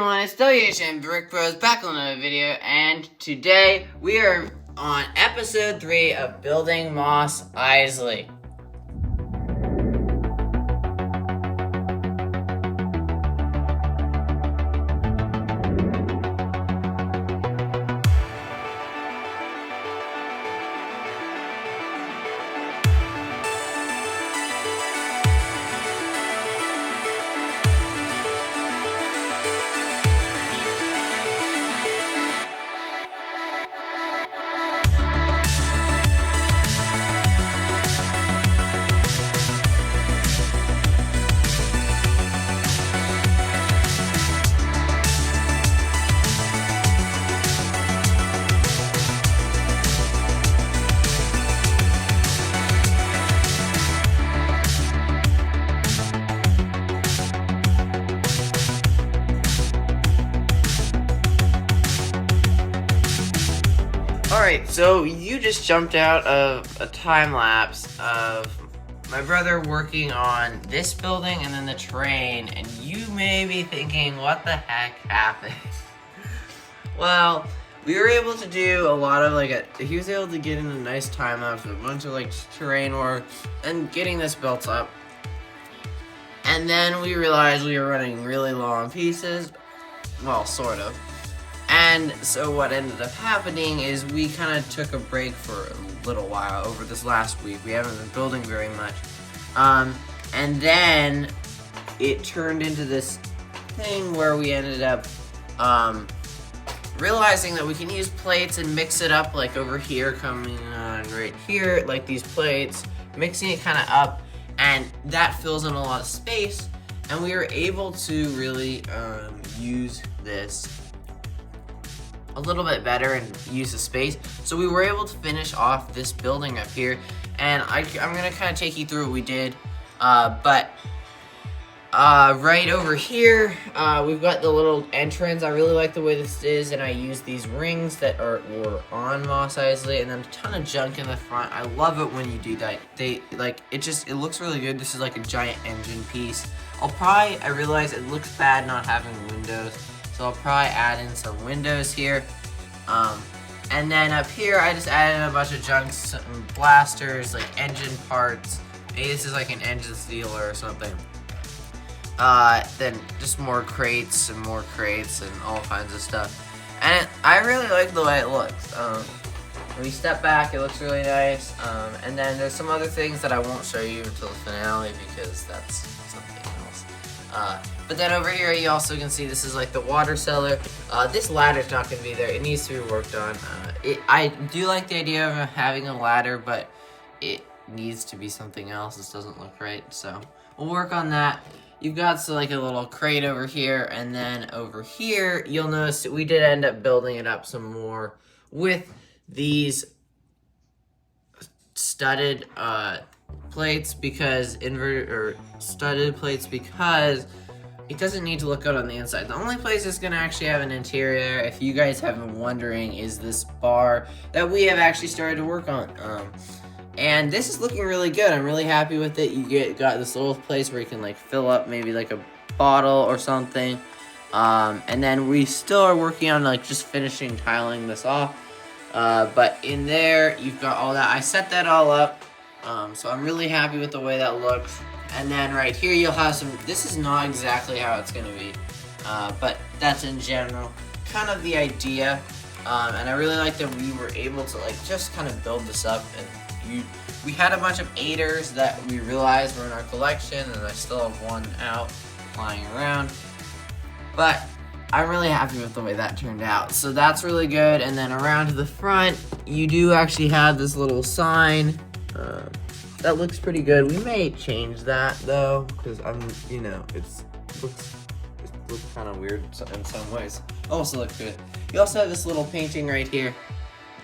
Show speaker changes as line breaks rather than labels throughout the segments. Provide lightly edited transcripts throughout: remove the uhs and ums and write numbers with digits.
everyone, it's WHM Brick Bros back on another video, and today we are on episode 3 of Building Moss Eisley. Alright, so you just jumped out of a time lapse of my brother working on this building and then the train, and you may be thinking, what the heck happened? Well, we were able to do a lot of he was able to get in a nice time lapse with a bunch of terrain work and getting this built up. And then we realized we were running really low on pieces, well, sort of. And so what ended up happening is we kind of took a break for a little while over this last week. We haven't been building very much. And then it turned into this thing where we ended up realizing that we can use plates and mix it up, like over here, coming on right here, like these plates, mixing it kind of up, and that fills in a lot of space. And we were able to really use this a little bit better and use the space. So we were able to finish off this building up here, and I'm gonna kind of take you through what we did. But right over here, we've got the little entrance. I really like the way this is, and I use these rings that were on Moss Eisley, and then a ton of junk in the front. I love it when you do that. It looks really good. This is like a giant engine piece. I realize it looks bad not having windows, so I'll probably add in some windows here. And then up here, I just added in a bunch of junk, some blasters, like engine parts. Maybe this is like an engine sealer or something. Then just more crates and all kinds of stuff. And I really like the way it looks. When you step back, it looks really nice. And then there's some other things that I won't show you until the finale because that's something else. But then over here, you also can see this is like the water cellar. This ladder's not going to be there. It needs to be worked on. I do like the idea of having a ladder, but it needs to be something else. This doesn't look right, so we'll work on that. You've got like a little crate over here, and then over here, you'll notice that we did end up building it up some more with these studded plates because studded plates because it doesn't need to look good on the inside. The only place that's gonna actually have an interior, if you guys have been wondering, is this bar that we have actually started to work on. And this is looking really good. I'm really happy with it. You got this little place where you can like fill up maybe like a bottle or something. And then we still are working on like just finishing tiling this off. But in there, you've got all that. I set that all up. So I'm really happy with the way that looks. And then right here, you'll have some, this is not exactly how it's gonna be, but that's in general kind of the idea. And I really like that we were able to like just kind of build this up, and we had a bunch of aiders that we realized were in our collection, and I still have one out flying around. But I'm really happy with the way that turned out. So that's really good. And then around to the front, you do actually have this little sign. That looks pretty good. We may change that though, because it looks kind of weird in some ways. Also looks good. You also have this little painting right here.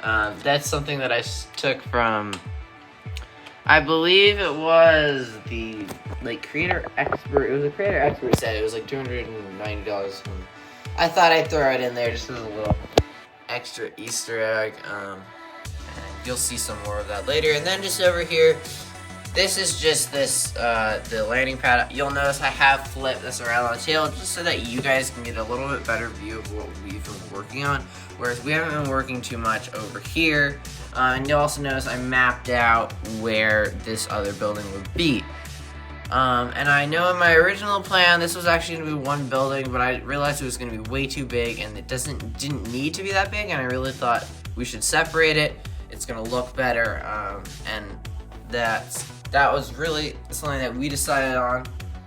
That's something that I took from, I believe it was the creator expert. It was a creator expert set. It was like $290. I thought I'd throw it in there just as a little extra Easter egg. And you'll see some more of that later. And then just over here, this is just the landing pad. You'll notice I have flipped this around on the tail just so that you guys can get a little bit better view of what we've been working on, whereas we haven't been working too much over here. And you'll also notice I mapped out where this other building would be. And I know in my original plan this was actually going to be one building, but I realized it was going to be way too big, and it didn't need to be that big, and I really thought we should separate it. It's going to look better, and that was really something that we decided on.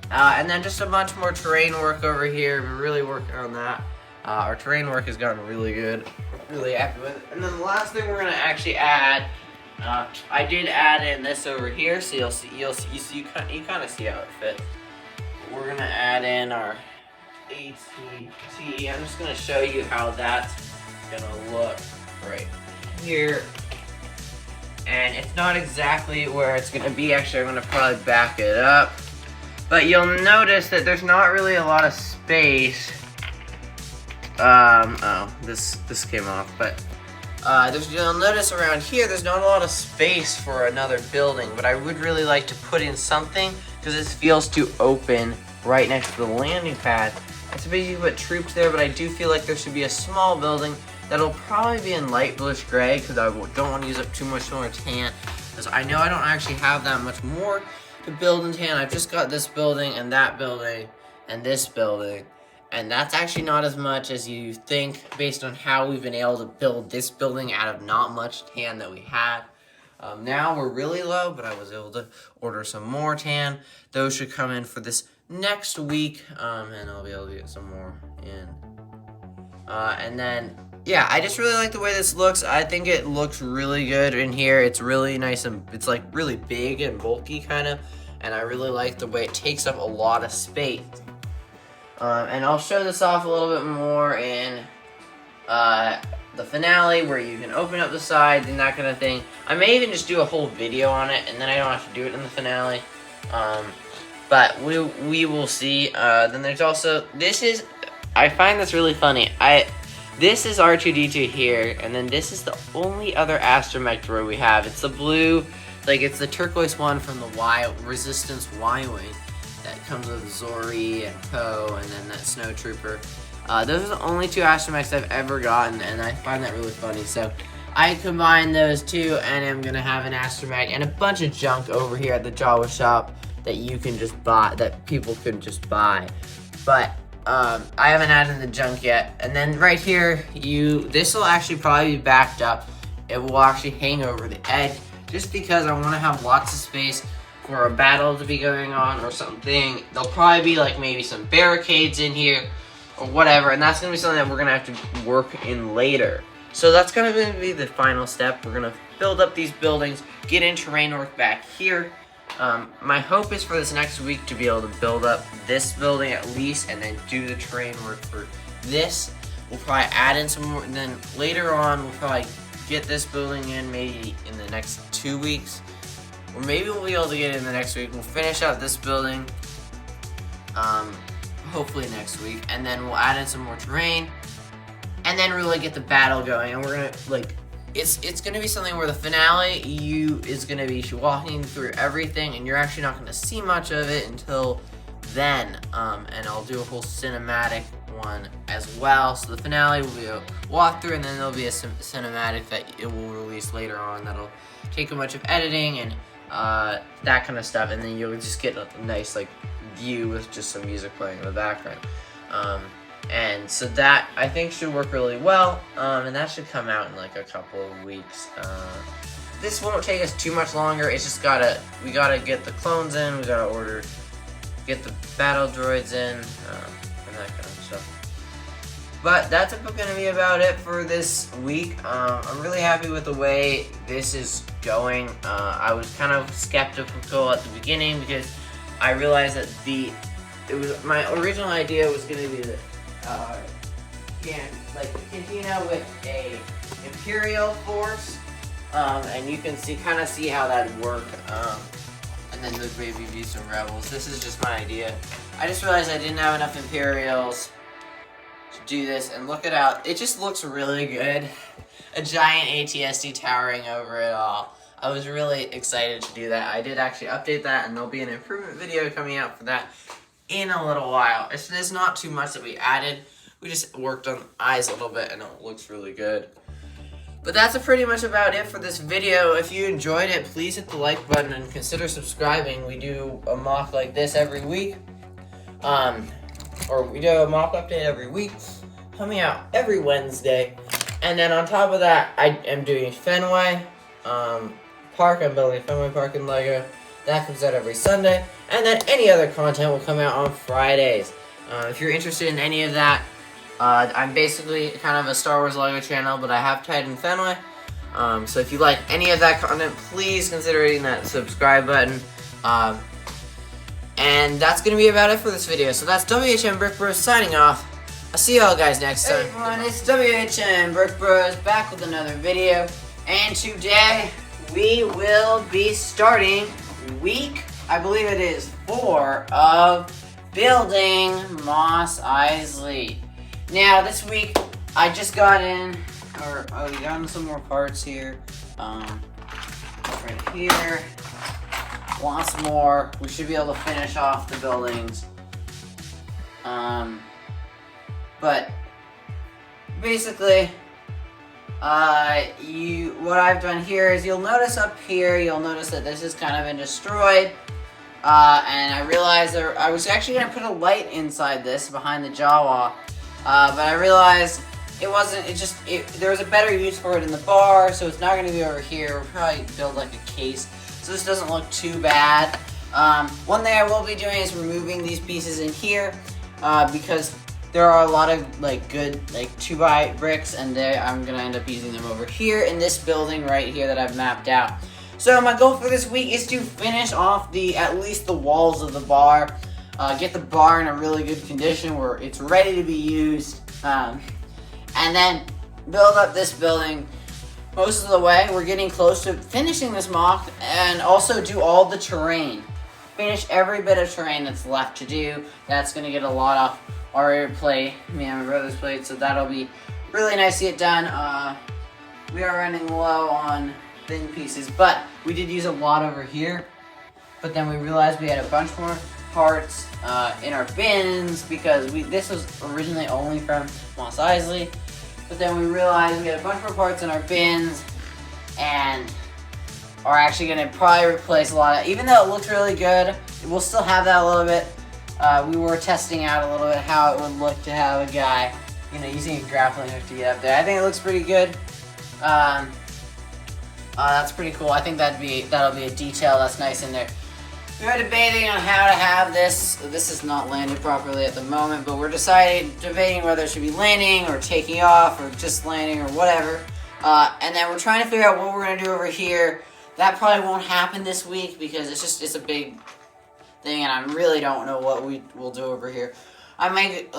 And then just a bunch more terrain work over here. We're really working on that. Our terrain work has gotten really good. Really happy with it. And then the last thing we're gonna actually add, I did add in this over here, so you kind of see how it fits. We're gonna add in our ATT. I'm just gonna show you how that's gonna look right here. And it's not exactly where it's gonna be. Actually, I'm gonna probably back it up. But you'll notice that there's not really a lot of space. Oh, this came off, but you'll notice around here there's not a lot of space for another building, but I would really like to put in something because this feels too open right next to the landing pad. It's basically put troops there, but I do feel like there should be a small building that'll probably be in light bluish gray because I don't want to use up too much more tan, because I know I don't actually have that much more to build in tan. I've just got this building and that building and this building. And that's actually not as much as you think based on how we've been able to build this building out of not much tan that we had. Now we're really low, but I was able to order some more tan. Those should come in for this next week, and I'll be able to get some more in. And then, yeah, I just really like the way this looks. I think it looks really good in here. It's really nice and it's like really big and bulky kind of. And I really like the way it takes up a lot of space. And I'll show this off a little bit more in the finale, where you can open up the sides and that kind of thing. I may even just do a whole video on it, and then I don't have to do it in the finale. But we will see. Then there's also, I find this really funny. This is R2-D2 here, and then this is the only other astromech droid we have. It's the blue, like it's the turquoise one from the Resistance Y-Wing. That comes with Zori and Poe, and then that Snow Trooper. Those are the only two astromechs I've ever gotten, and I find that really funny. So I combined those two, and I'm gonna have an astromech and a bunch of junk over here at the Jawa shop that you can just buy, that people can just buy. But I haven't added the junk yet. And then right here, this will actually probably be backed up. It will actually hang over the edge, just because I want to have lots of space for a battle to be going on or something. There'll probably be like maybe some barricades in here or whatever, and that's gonna be something that we're gonna have to work in later. So that's gonna be the final step. We're gonna build up these buildings, get in terrain work back here. My hope is for this next week to be able to build up this building at least, and then do the terrain work for this. We'll probably add in some more, and then later on we'll probably get this building in maybe in the next 2 weeks. Or maybe we'll be able to get it in the next week. We'll finish out this building, hopefully next week, and then we'll add in some more terrain, and then really get the battle going. And we're gonna it's gonna be something where the finale is gonna be walking through everything, and you're actually not gonna see much of it until then. And I'll do a whole cinematic one as well. So the finale will be a walkthrough, and then there'll be a cinematic that it will release later on. That'll take a bunch of editing and that kind of stuff, and then you'll just get a nice like view with just some music playing in the background. And so that I think should work really well, and that should come out in like a couple of weeks. This won't take us too much longer. It's just we gotta get the clones in, we gotta get the battle droids in, and that kind of stuff. But that's gonna be about it for this week. I'm really happy with the way this is going. I was kind of skeptical at the beginning because I realized that my original idea was gonna be the cantina with a Imperial force, and you can kind of see how that would work. And then there'd maybe be some rebels. This is just my idea. I just realized I didn't have enough Imperials to do this, and look it out. It just looks really good. A giant ATSD towering over it all. I was really excited to do that. I did actually update that, and there'll be an improvement video coming out for that in a little while. It's not too much that we added. We just worked on the eyes a little bit, and it looks really good. But that's pretty much about it for this video. If you enjoyed it, please hit the like button and consider subscribing. We do a mock like this every week. Or we do a mock update every week, coming out every Wednesday. And then on top of that, I am doing Fenway Park. I'm building a Fenway Park in Lego. That comes out every Sunday. And then any other content will come out on Fridays. If you're interested in any of that, I'm basically kind of a Star Wars Lego channel, but I have Titan Fenway. So if you like any of that content, please consider hitting that subscribe button. And that's going to be about it for this video. So that's WHM Brick Bros signing off. I'll see y'all guys next time. Hey everyone, it's WHM Brick Bros back with another video. And today we will be starting week, I believe it is 4 of building Mos Eisley. Now this week I just got in, we got in some more parts here. Right here. Lots more. We should be able to finish off the buildings. But basically, what I've done here is you'll notice up here, you'll notice that this has kind of been destroyed. And I realized I was actually going to put a light inside this behind the Jawa. But I realized it wasn't, there was a better use for it in the bar, so it's not going to be over here. We'll probably build like a case, so this doesn't look too bad. One thing I will be doing is removing these pieces in here, because there are a lot of good 2x bricks, and I'm going to end up using them over here in this building right here that I've mapped out. So my goal for this week is to finish off at least the walls of the bar, get the bar in a really good condition where it's ready to be used, and then build up this building most of the way. We're getting close to finishing this mock, and also do all the terrain. Finish every bit of terrain that's left to do. That's going to get a lot off our plate, me and my brother's plate, so that'll be really nice to get done. We are running low on thin pieces, but we did use a lot over here, but then we realized we had a bunch more parts in our bins, because this was originally only from Mos Eisley, but then we realized we had a bunch more parts in our bins, and are actually going to probably replace a lot of, even though it looks really good, we'll still have that a little bit. We were testing out a little bit how it would look to have a guy, using a grappling hook to get up there. I think it looks pretty good. That's pretty cool. I think that'll be a detail that's nice in there. We are debating on how to have this. This is not landed properly at the moment, but we're debating whether it should be landing or taking off or just landing or whatever. And then we're trying to figure out what we're going to do over here. That probably won't happen this week because it's a big thing, and I really don't know what we will do over here. I might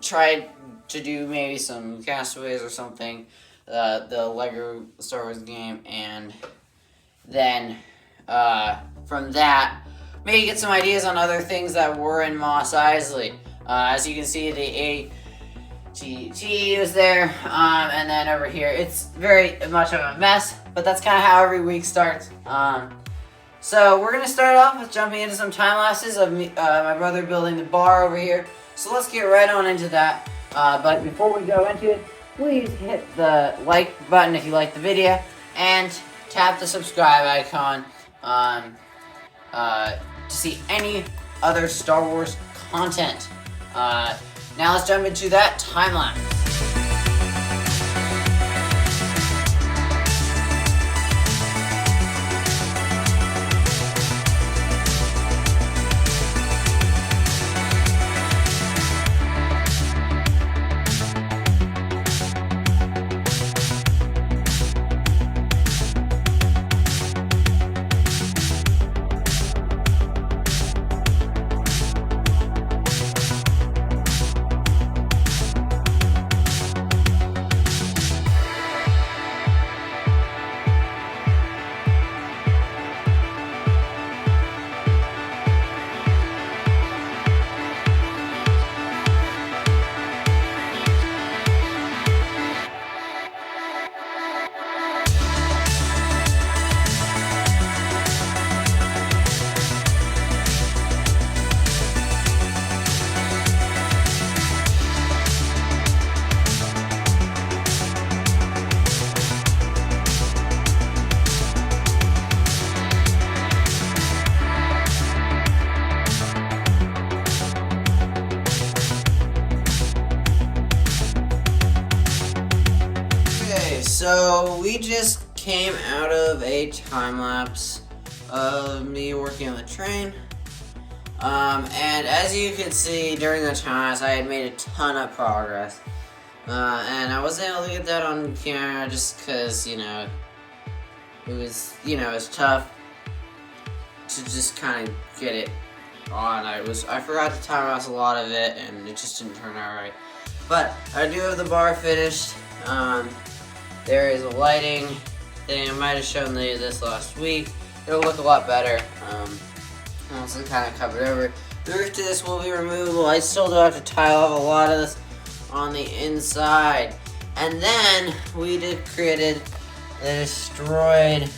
try to do maybe some Castaways or something, the Lego Star Wars game, and then from that maybe get some ideas on other things that were in Mos Eisley. As you can see, the ATT was there, and then over here it's very much of a mess, but that's kind of how every week starts. So we're going to start off with jumping into some time lapses of my brother building the bar over here. So let's get right on into that. But before we go into it, please hit the like button if you like the video, and tap the subscribe icon to see any other Star Wars content. Now let's jump into that time lapse. So we just came out of a time lapse of me working on the train. And as you can see, during the time lapse, I had made a ton of progress. And I wasn't able to get that on camera just because, it was tough to just kind of get it on. I forgot to time lapse a lot of it, and it just didn't turn out right. But I do have the bar finished. There is a lighting thing. I might have shown you this last week. It'll look a lot better. Once it's kind of covered over. The roof to this will be removable. I still do have to tile off a lot of this on the inside. And then we created the destroyed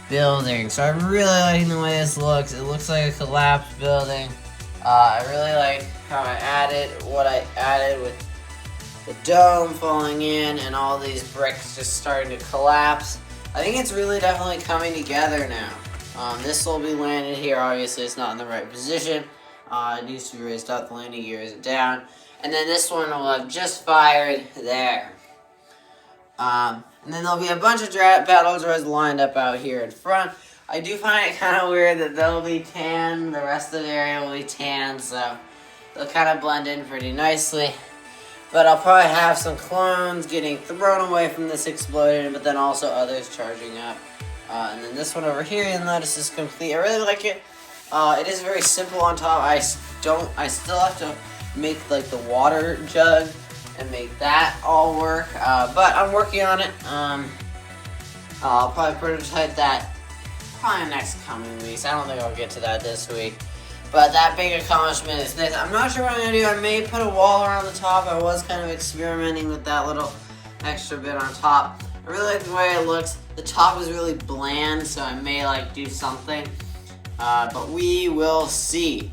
building. So I'm really liking the way this looks. It looks like a collapsed building. I really like how what I added with the dome falling in and all these bricks just starting to collapse. I think it's really definitely coming together now. This will be landed here. Obviously, it's not in the right position. It needs to be raised up. The landing gear is down. And then this one will have just fired there. And then there'll be a bunch of battle droids lined up out here in front. I do find it kind of weird that they'll be tan. The rest of the area will be tan, so they'll kind of blend in pretty nicely. But I'll probably have some clones getting thrown away from this explosion, but then also others charging up. And then this one over here, you'll notice is complete. I really like it. It is very simple on top. I still have to make like the water jug and make that all work. But I'm working on it. I'll probably prototype that probably next coming weeks. I don't think I'll get to that this week. But that big accomplishment is this. I'm not sure what I'm going to do. I may put a wall around the top. I was kind of experimenting with that little extra bit on top. I really like the way it looks. The top is really bland, so I may do something. But we will see.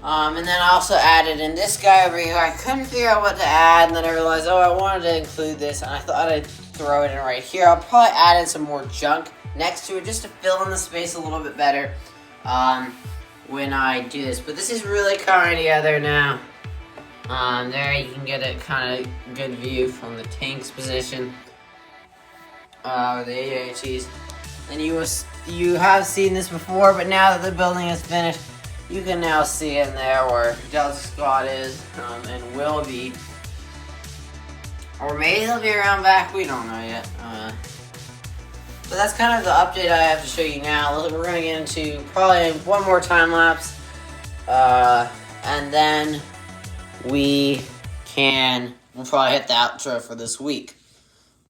And then I also added in this guy over here. I couldn't figure out what to add, and then I realized, I wanted to include this, and I thought I'd throw it in right here. I'll probably add in some more junk next to it just to fill in the space a little bit better. When I do this, but this is really coming together now. There you can get a kind of good view from the tank's position, the AITs. And you have seen this before, but now that the building is finished, you can now see in there where Delta Squad is and will be, or maybe they'll be around back. We don't know yet. So that's kind of the update I have to show you now. We're going to get into probably one more time lapse. And then we'll probably hit the outro for this week.